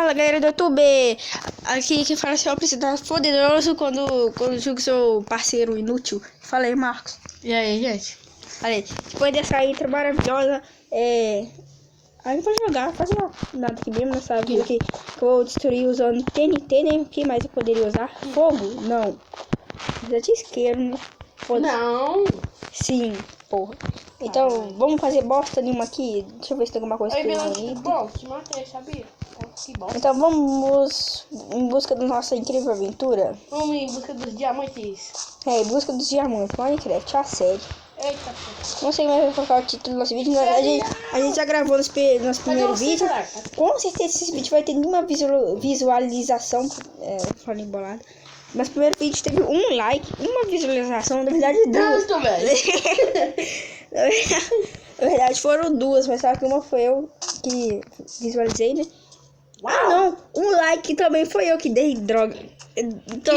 Fala, galera do YouTube. Aqui que fala assim, ó, precisa estar poderoso quando julga seu parceiro inútil. Fala aí, Marcos. E aí, gente? Olha aí, depois dessa intro maravilhosa, a gente vai jogar, fazer nada aqui mesmo nessa vida aqui, que eu vou destruir usando TNT, né? O que mais eu poderia usar? Fogo? Não. Já te isqueiro, né? Não. Sim, porra. Então, vamos fazer bosta nenhuma aqui. Deixa eu ver se tem alguma coisa Aí, que eu beleza. Bom, te matei, sabia? Que bosta. Então vamos em busca da nossa incrível aventura. Vamos em busca dos diamantes. Em busca dos diamantes. Minecraft, a série. Eita, pô. Não sei mais vai colocar o título do nosso vídeo. A gente já gravou nosso primeiro vídeo. Com certeza esse vídeo vai ter nenhuma visualização. Falando embolado. Mas primeiro vídeo teve um like, uma visualização, na verdade duas. Tanto, velho. Na verdade foram duas, mas só que uma foi eu que visualizei, né? Uau. Ah, não, um like também foi eu que dei, droga. Então...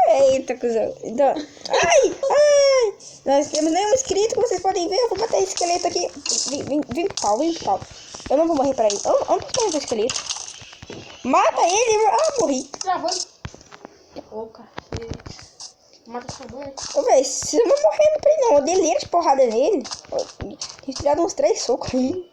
Eita, cuzão. Então... Ai! Nós temos nenhum inscrito, como vocês podem ver. Eu vou matar esse esqueleto aqui. Vem pau. Eu não vou morrer pra ele. Onde está o esqueleto? Mata ele! Ah, morri. Travando. Ô, cacete. Mata sua mãe. Ô, velho, você não vai morrer pra ele não. Eu dei leira de porrada nele. Tem que uns 3 socos aí.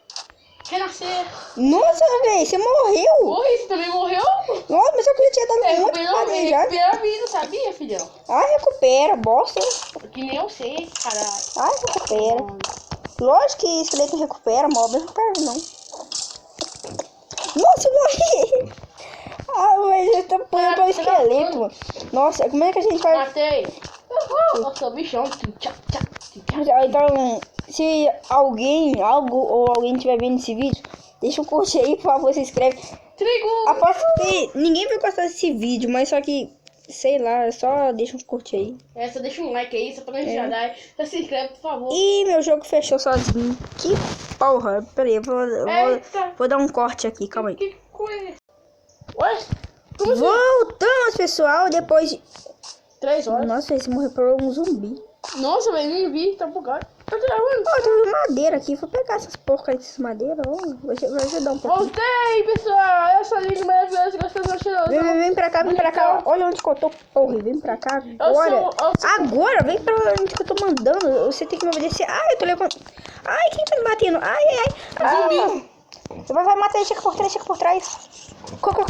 Renascer. Nossa, velho, você morreu. Morri, você também morreu? Nossa, mas eu já tinha dado muito porrada nele já. Recupera a vida, sabia, filhão? Ah, recupera, bosta. Que nem eu sei, caralho. Ah, recupera. Lógico que esqueleto não recupera, mob não recupera não. Nossa, eu morri. Ah, mas eu tô pulando pro esqueleto. Nossa, como é que a gente vai... Matei. Nossa, o bichão. Então, se alguém estiver vendo esse vídeo, deixa um curtir aí, por favor, se inscreve. Trigo. Aposto que ninguém vai gostar desse vídeo, mas só que, sei lá, só deixa um curtir aí. Só deixa um like aí, só pra não ajudar. Só se inscreve, por favor. Ih, meu jogo fechou sozinho. Que porra. Pera aí, eu vou dar um corte aqui, calma aí. Que coisa. Ué? Voltamos, pessoal, depois de... 3 horas. Nossa, esse morreu por um zumbi. Nossa, velho, nem vi, tá bugado. Tá gravando. Ó, tem madeira aqui, vou pegar essas porcas dessas madeiras, ó. Vai ajudar um pouco. Voltei, pessoal. Eu sou lindo, maravilhoso, gostoso, cheiroso. Vem pra cá. Olha onde que eu tô, porra. Vem pra cá agora. Agora, vem pra onde que eu tô mandando. Você tem que me obedecer. Ai, eu tô levando. Ai, quem tá me batendo? Ai. Você vai matar ele, chega por trás. Combo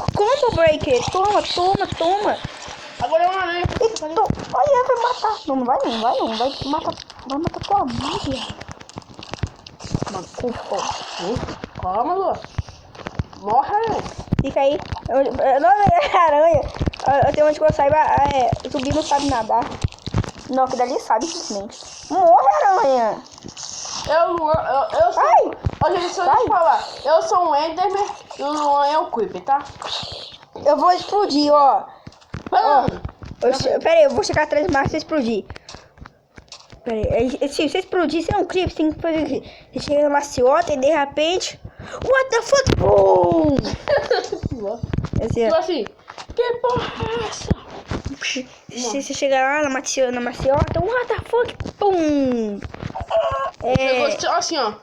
breaker. Toma. Agora é uma aranha. Olha, vai matar. Não vai. Vai matar tua mãe. Calma, Lu. Morra, aranha. Fica aí. Não é aranha. Eu tenho onde que eu saiba. Zumbi não sabe nadar. Não, que dali sabe simplesmente. Morre, aranha. Eu sou... Ai! Olha, deixa eu te falar. Eu sou um Enderman e o Luan é o Creeper, tá? Eu vou explodir, ó. Pera aí, eu vou chegar atrás do Marcos e explodir. Pera aí, se você explodir, você é um creep, você tem que fazer assim. Você chega na maciota e de repente... What the fuck? Boom! Tipo assim, que porra é essa? Se você chegar lá na maciota, what the fuck? Pum! Eu gostei, assim, ó.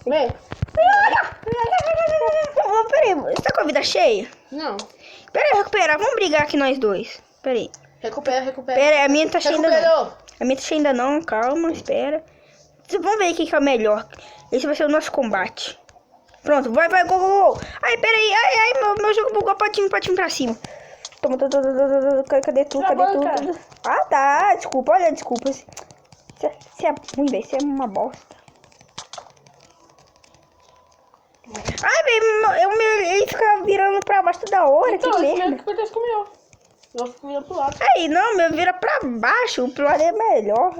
Vem. Peraí, você tá com a vida cheia? Não. Peraí, recupera, vamos brigar aqui nós dois. Peraí. Recupera. Pera, a minha tá cheia ainda Recuperou. não. A minha tá cheia ainda não, calma, espera. Vamos ver quem que é o melhor. Esse vai ser o nosso combate. Pronto, vai, go. Ai, peraí, meu jogo bugou, pode vir pra cima. Toma, cadê tudo? Ah, tá, desculpa, olha, desculpa. Você é ruim, velho, você é uma bosta. Ai, velho, ele fica virando pra baixo toda hora, Então, que merda. merda. O que acontece com o meu? Eu fico virando pro lado. Aí, não, meu vira pra baixo, pro lado é melhor.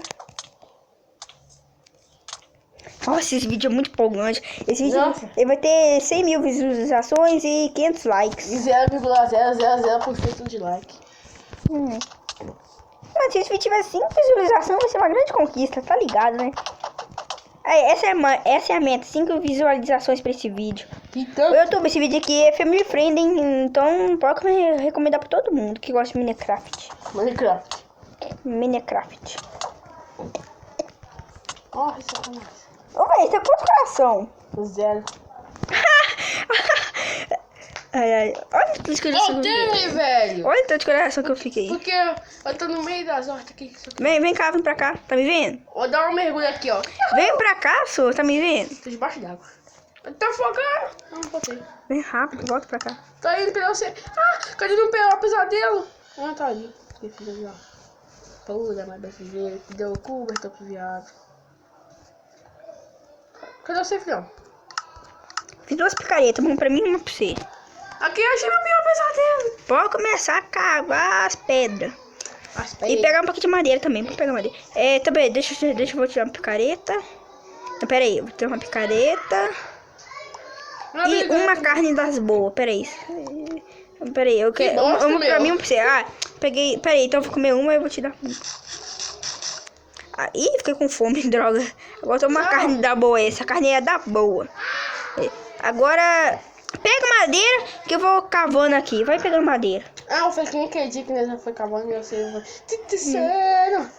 Nossa, esse vídeo é muito empolgante. Esse vídeo ele vai ter 100 mil visualizações e 500 likes. E 0,000% de like. Mas se esse vídeo tiver 5 visualizações, vai ser uma grande conquista, tá ligado, né? Essa é a meta, 5 visualizações pra esse vídeo. Então... O YouTube, esse vídeo aqui é family friendly, então pode recomendar pra todo mundo que gosta de Minecraft. Minecraft. Minecraft. Morre, Satanás. Ô, velho, tá quanto coração? 0. Ai. Olha o tanto de coração Eu que eu fiquei. tenho, velho. Olha o tanto de coração que eu fiquei. Porque eu tô no meio das hortas aqui. Vem cá, vem pra cá. Tá me vendo? Vou dar um mergulho aqui, ó. Vem pra cá, sua. Tá me vendo? Tô debaixo d'água. Tá afogando. Não, botei. Vem rápido, volta pra cá. Tá indo pra você. Ah, cadê meu pesadelo? Ah, tá ali. Que fiz ali, ó. Pula, mais brasileiro. Que deu cobertor pro viado. Cadê você, filhão? Fiz 2 picaretas, uma pra mim e uma pra você. Aqui eu achei meu pior pesadelo. Pode começar a cavar as pedras. E pegar um pouquinho de madeira também. Pode pegar madeira. Também, deixa eu vou tirar uma picareta. Não, pera aí, eu vou tirar uma picareta. E uma carne das boas, pera aí. Pera aí, eu quero uma pra mim e uma pra você. Ah, peguei, pera aí, então eu vou comer uma e eu vou te dar uma. Ih, fiquei com fome, droga. Agora toma uma carne da boa, essa carne é da boa. Agora, pega madeira que eu vou cavando aqui. Vai pegando madeira. Ah, o Fequinho acredita que nós foi cavando e você vai... Titiceno.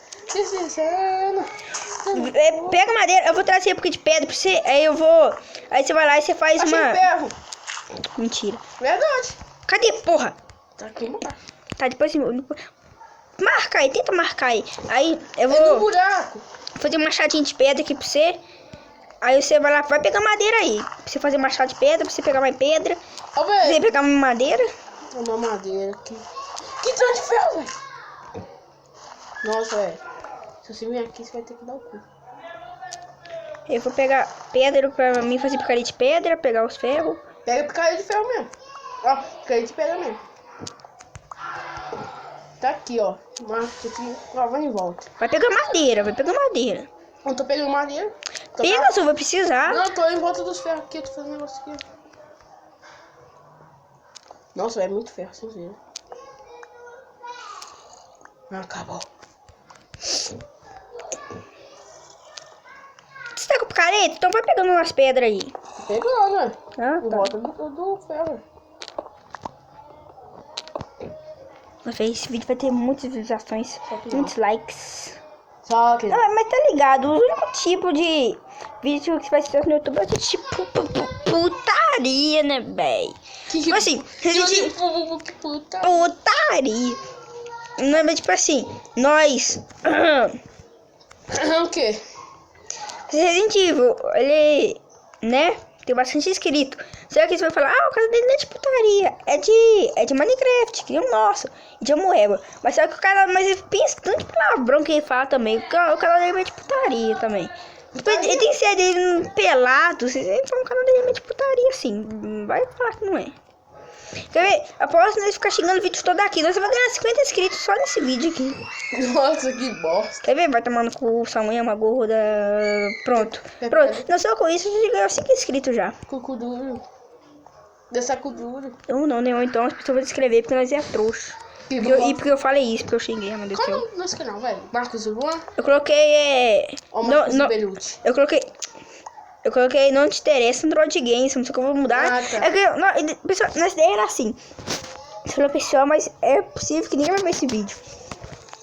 Pega madeira, eu vou trazer um pouquinho de pedra pra você. Aí eu vou... Aí você vai lá e você faz Achei uma... ferro. Mentira. Verdade. Cadê, porra? Tá aqui embaixo. Tá, depois... Marca aí, tenta marcar aí. Aí eu É no vou buraco. fazer um machadinho de pedra aqui pra você. Aí você vai lá, vai pegar madeira aí. Pra você fazer machado de pedra, pra você pegar mais pedra. Ó, Pra você velho. pegar uma madeira. Uma madeira aqui. Que tanto de ferro, velho. Nossa, velho. Se você vir aqui, você vai ter que dar o cu. Eu vou pegar pedra pra mim fazer picareta de pedra, pegar os ferros. Pega picareta de ferro mesmo. Ó, picareta de pedra mesmo. Tá aqui, ó. Marca aqui. Ó, vai em volta. Vai pegar madeira, vai pegar madeira. Eu tô pegando madeira. Pega, só vai precisar. Não, eu tô em volta dos ferros aqui. Eu tô fazendo um negócio aqui. Nossa, velho, é muito ferro, sem ver. Ah, acabou. Você tá com picareta? Então vai pegando umas pedras aí. Pegando, né? Ah, Em tá. volta do ferro. Mas esse vídeo vai ter muitas visualizações, muitos likes. Só que... Ah, mas tá ligado, o único tipo de vídeo que vai ser no YouTube é de tipo putaria, né, véi? Tipo assim, Puta. putaria. Não é tipo assim, nós... O quê? Resident Evil, ele, né, tem bastante inscrito. Só que você vai falar, o canal dele não é de putaria, é de Minecraft, que é o nosso, e de Amoeba. Mas só que o cara, mas ele pensa tanto palavrão que ele fala também, o canal dele é de putaria também. Ele tem série dele pelado, então o canal dele é de putaria, assim, vai falar que não é. Quer ver? Após nós ficar xingando o vídeo todo aqui, nós vamos ganhar 50 inscritos só nesse vídeo aqui. Nossa, que bosta. Quer ver? Vai tomando com sua mãe, uma gorda. Pronto. Pronto. Não só com isso, você ganhou 5 inscritos já. Cucu duro. Dessa cu duro. Eu não, né? Ou então as pessoas vão escrever porque nós é trouxa. E porque eu falei isso, porque eu xinguei, meu Deus do Qual é o céu. nome do nosso canal, velho? Marcos Luan? Eu coloquei, Ou Marcos Belucci? Eu coloquei não te interessa Android Games, não sei como eu vou mudar. Ah, tá. É que, pessoal, nossa ideia era assim. Você falou, pessoal, mas é possível que ninguém vai ver esse vídeo.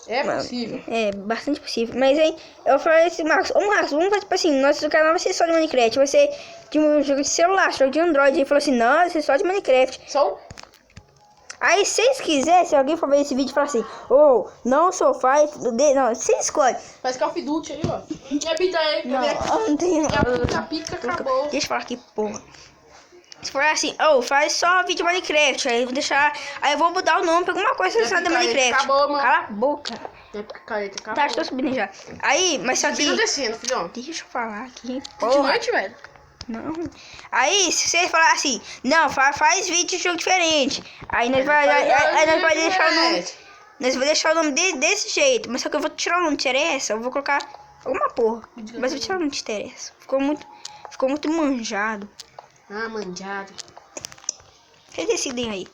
É possível. É, bastante possível. Mas aí, eu falei assim, Marcos, vamos fazer tipo assim, nosso canal vai ser só de Minecraft, vai ser de um jogo de celular, jogo de Android. Ele falou assim, não, vai ser só de Minecraft. Só? Aí, se vocês quiserem, se alguém for ver esse vídeo e falar assim, não sou faz, não, você escolhe. Faz Call of Duty aí, ó. Minha pita aí, Não, não tem. minha pica acabou. Deixa eu falar aqui, porra. Se for assim, faz só vídeo Minecraft, aí eu vou deixar, aí eu vou mudar o nome pra alguma coisa relacionada a Minecraft. Acabou, mano. Cala a boca. Minha picareta acabou. Tá, estou subindo já. Aí, mas só que... Fica descendo, filhão. Deixa eu falar aqui, De porra. noite, velho. Não. Aí, se você falar assim, não, faz vídeo de jogo diferente. Aí nós vai deixar o nome. Nós vamos deixar o nome desse jeito. Mas só que eu vou tirar o nome de interessa. Eu vou colocar alguma porra. Mas eu vou tirar o nome de interessa. Ficou muito manjado. Ah, manjado. Vocês decidem aí.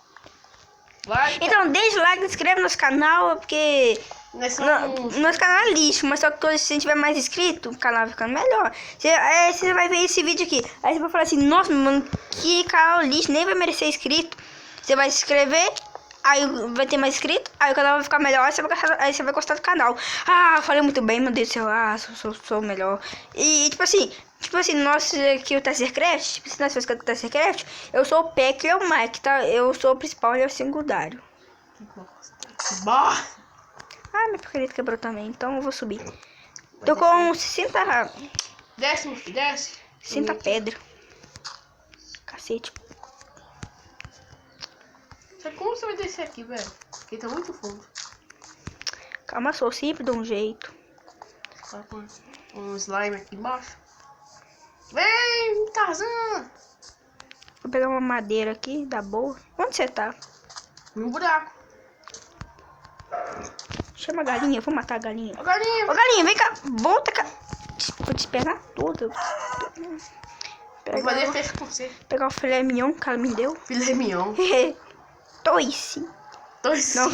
Vai. Então, deixa o like, se inscreve no nosso canal, porque nosso canal é lixo, mas só que quando você tiver mais inscrito, o canal vai ficando melhor. Você vai ver esse vídeo aqui, aí você vai falar assim, nossa, mano, que canal lixo, nem vai merecer inscrito. Você vai se inscrever, aí vai ter mais inscritos, aí o canal vai ficar melhor, aí você vai gostar do canal. Ah, falei muito bem, meu Deus do céu, sou o melhor. E tipo assim, nós aqui o Tessercraft, tipo, se nós fizemos o Tessercraft, eu sou o Peck e o Mike, tá? Eu sou o principal e é o secundário. Bosta. Ah, minha picareta quebrou também, então eu vou subir. Tô com 60... Desce, meu filho, desce. 60 pedra. Cacete. Como você vai descer aqui, velho? Porque tá muito fundo. Calma, sou sempre de um jeito. Coloca um slime aqui embaixo. Vem, Tarzan! Vou pegar uma madeira aqui, da boa. Onde você tá? No buraco. Chama a galinha, vou matar a galinha. Ô, galinha! Ô, galinha, vem cá. Volta cá. Vou te pegar tudo. Vou fazer festa com você. Pegar o filé mignon que ela me deu. Filé mignon. Toicinho. Não.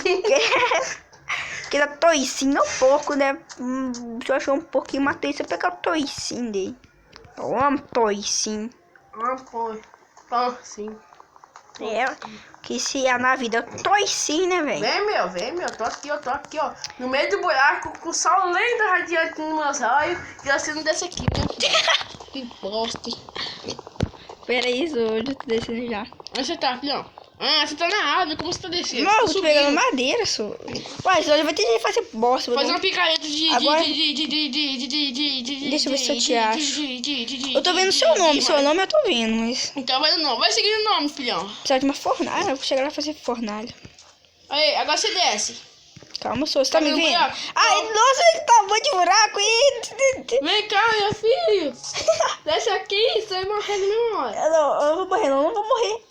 Que era toicinho, não porco, né? Se eu achou um pouquinho, matei. Você pegar o toicinho dele. Eu amo toicinho. Ah, pô. Tá, sim. É, que se é na vida toicinho, né, velho? Vem, meu. Tô aqui, ó. No meio do buraco, com o sol lento radiante nos meus raios. E você não desce aqui, meu. Que bosta. Pera aí, hoje eu tô descendo já. Onde você tá, filhão? Ah, você tá na árvore, como você tá descendo? Não, eu Você tô tá pegando subindo. madeira, só. Ué, hoje vai ter que fazer bosta. Fazer uma picareta de... Agora- Deixa eu ver se eu te acho. Eu tô vendo seu nome eu tô vendo, mas... Então vai no nome, vai seguindo o nome, filhão. Precisa de uma fornalha, eu vou chegar lá e fazer fornalha. Aí, agora você desce. Calma, só, você tá me vendo o vendo? buraco? Ai, nossa, que tamanho de buraco aí! Vem cá, meu filho. Desce aqui, você vai morrer na mesma hora. Eu não vou morrer, não vou morrer.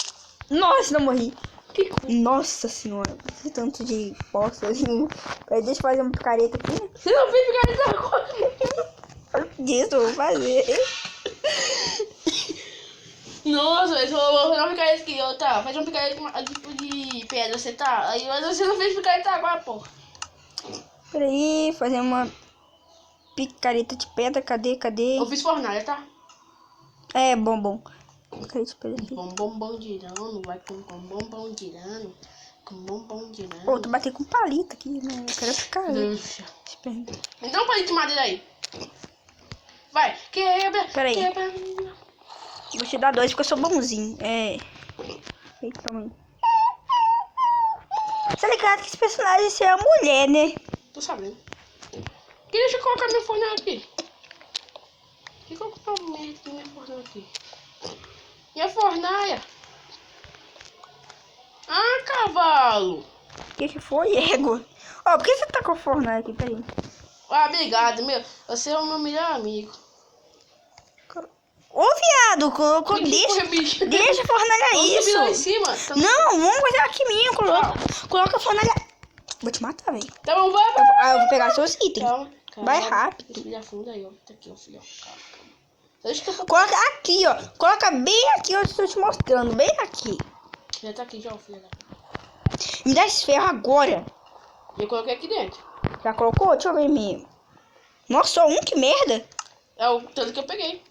Nossa, não morri. Que cu. Nossa senhora, que tanto de bosta assim. Peraí, deixa eu fazer uma picareta aqui. Você não fez picareta agora. Olha isso, eu vou fazer. Nossa, eu vou fazer uma picareta aqui, ó, tá? Faz uma picareta de pedra, você tá? Aí você não fez picareta agora, porra. Peraí, fazer uma picareta de pedra, cadê? Eu fiz fornalha, tá? É, bom. Picareta de pedra aqui. Bom girando, vai com bom girando. Com bom girando. Pô, tô batendo com palito aqui, né? Eu quero picareta. Deixa. Espera. Me dá um palito de madeira aí. Vai, quebra, Peraí. quebra. Vou te dar 2 porque eu sou bonzinho. É. Eita, mãe. Tá ligado que esse personagem é a mulher, né? Tô sabendo. E deixa eu colocar minha fornalha aqui. Deixa eu colocar minha fornalha aqui. E a fornalha? Ah, cavalo! O que foi, égua? Ó, por que você tá com a fornalha aqui? Peraí. Ah, obrigado, meu. Você é o meu melhor amigo. Ô, viado, deixa a fornalha Vamos lá em isso. cima. Tá no- Não, vamos fazer aqui mesmo. Coloca a fornalha. Vou te matar, velho. Tá bom, vai. Ah, eu vou pegar seus itens. Calma. Vai rápido. Respira fundo aí, ó. Tá aqui, ó, filhão. Calma. Deixa que eu Coloca aqui, ó. Coloca bem aqui onde eu estou te mostrando. Bem aqui. Já tá aqui, já, filho. Me dá esse ferro agora. E eu coloquei aqui dentro. Já colocou? Deixa eu ver mesmo. Nossa, só um? Que merda. É o tanto que eu peguei.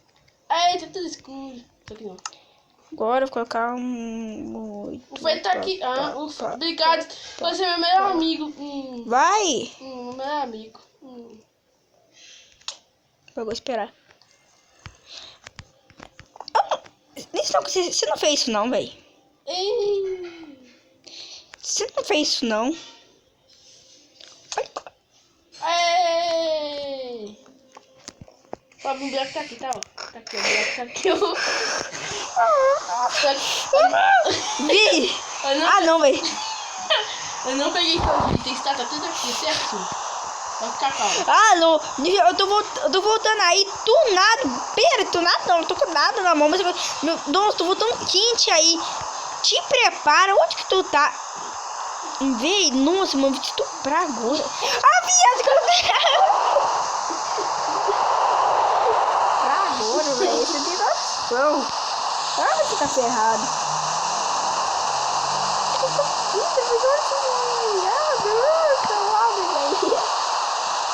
Ai, tá tudo escuro. Tá aqui não. Agora eu vou colocar um... O Fred tá aqui. Ah, ufa. Obrigado. Você é meu melhor amigo. Vai. Meu melhor amigo. Eu vou esperar. Você não fez isso não, velho. Você não fez isso não. Ei! O buraco tá aqui, tá? Ó. Tá aqui, o buraco tá aqui, ó. Vi. Ah, não, velho. Eu não peguei todo item, tá tudo aqui, certo? Vai ficar calmo. Ah, não. Eu tô voltando aí. Do nada. Pera, do nada não. Eu tô com nada na mão. Mas nossa, tô voltando quente aí. Te prepara. Onde que tu tá? Vem. Nossa, mano. Vou te estuprar agora. Ah, viado. Que eu agora, velho. Você tem noção. Ah, você tá ferrado.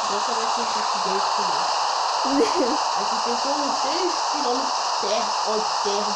Nunca vai ser aqui dentro também. Aqui tem como 6 km de terra, ou terra.